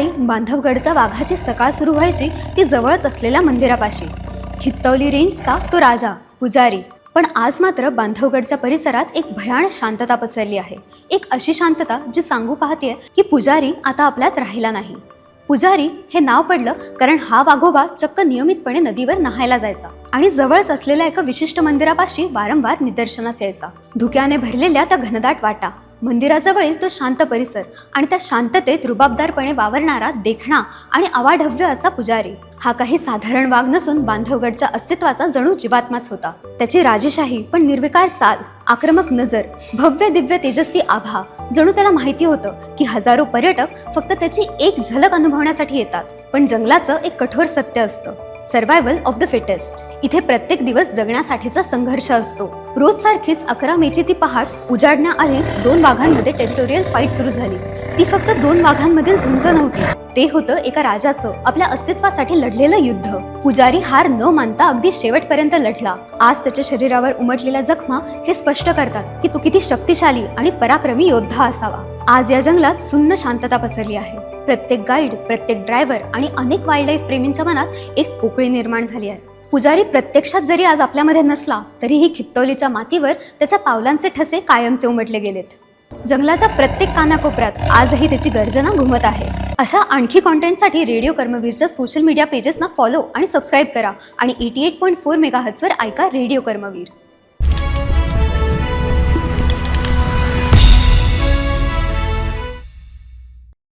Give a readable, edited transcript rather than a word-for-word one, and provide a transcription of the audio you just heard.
सकाळी बांधवगडच्या वाघाची सकाळ सुरू व्हायची ती जवळच असलेल्या मंदिरापाशी। खित्तवली रेंजचा तो राजा पुजारी। पण आज मात्र बांधवगडच्या परिसरात एक भयानक शांतता पसरली आहे। एक अशी शांतता जी सांगू पाहतेय की पुजारी आता आपल्यात राहिला नाही। पुजारी हे नाव पडलं कारण हा वाघोबा चक्क नियमितपणे नदीवर नहायला जायचा आणि जवळच असलेल्या एका विशिष्ट मंदिरापाशी वारंवार निदर्शनास यायचा। धुक्याने भरलेल्या त्या घनदाट वाटा, मंदिराजवळील तो शांत परिसर आणि त्या शांततेत रुबाबदारपणे वावरणारा देखणा आणि अवाढव्य असा पुजारी हा काही साधारण वाघ नसून बांधवगडच्या अस्तित्वाचा जणू जीवात्माच होता। त्याची राजेशाही पण निर्विकार चाल, आक्रमक नजर, भव्य दिव्य तेजस्वी आभा, जणू त्याला माहिती होतं की हजारो पर्यटक फक्त त्याची एक झलक अनुभवण्यासाठी येतात। पण जंगलाचं एक कठोर सत्य असतं, सर्व्हायव्हल ऑफ द फिटेस्ट। इथे प्रत्येक दिवस जगण्यासाठीचा संघर्ष असतो। रोज सारखीच 11 मेची ती पहाट उजाडण्याआधीच 2 वाघांमध्ये टेरिटोरियल फाईट सुरू झाली। ती फक्त 2 वाघांमधील झुंज नव्हती, ते होतं एका राजाचं आपल्या अस्तित्वासाठी लढलेलं युद्ध। पुजारी हार न मानता अगदी शेवटपर्यंत लढला। आज त्याच्या शरीरावर उमटलेल्या जखमा हे स्पष्ट करतात की तो किती शक्तिशाली आणि पराक्रमी योद्धा असावा। आज या जंगलात सुन्न शांतता पसरली आहे। प्रत्येक गाईड, प्रत्येक ड्रायव्हर आणि अनेक वाईल्ड लाईफ प्रेमींच्या मनात एक पोकळी निर्माण झाली आहे। पुजारी प्रत्यक्षात जरी आज आपल्यामध्ये नसला तरीही खित्तवलीच्या मातीवर त्याच्या पावलांचे ठसे कायमचे उमटले गेलेत। जंगलाच्या प्रत्येक कानाकोपऱ्यात आजही त्याची गर्जना घुमत आहे। अशा आणखी कॉन्टेंटसाठी रेडिओ कर्मवीरच्या सोशल मीडिया पेजेसना फॉलो आणि सबस्क्राईब करा आणि 88.4 मेगाहर्ट्झवर ऐका रेडिओ कर्मवीर।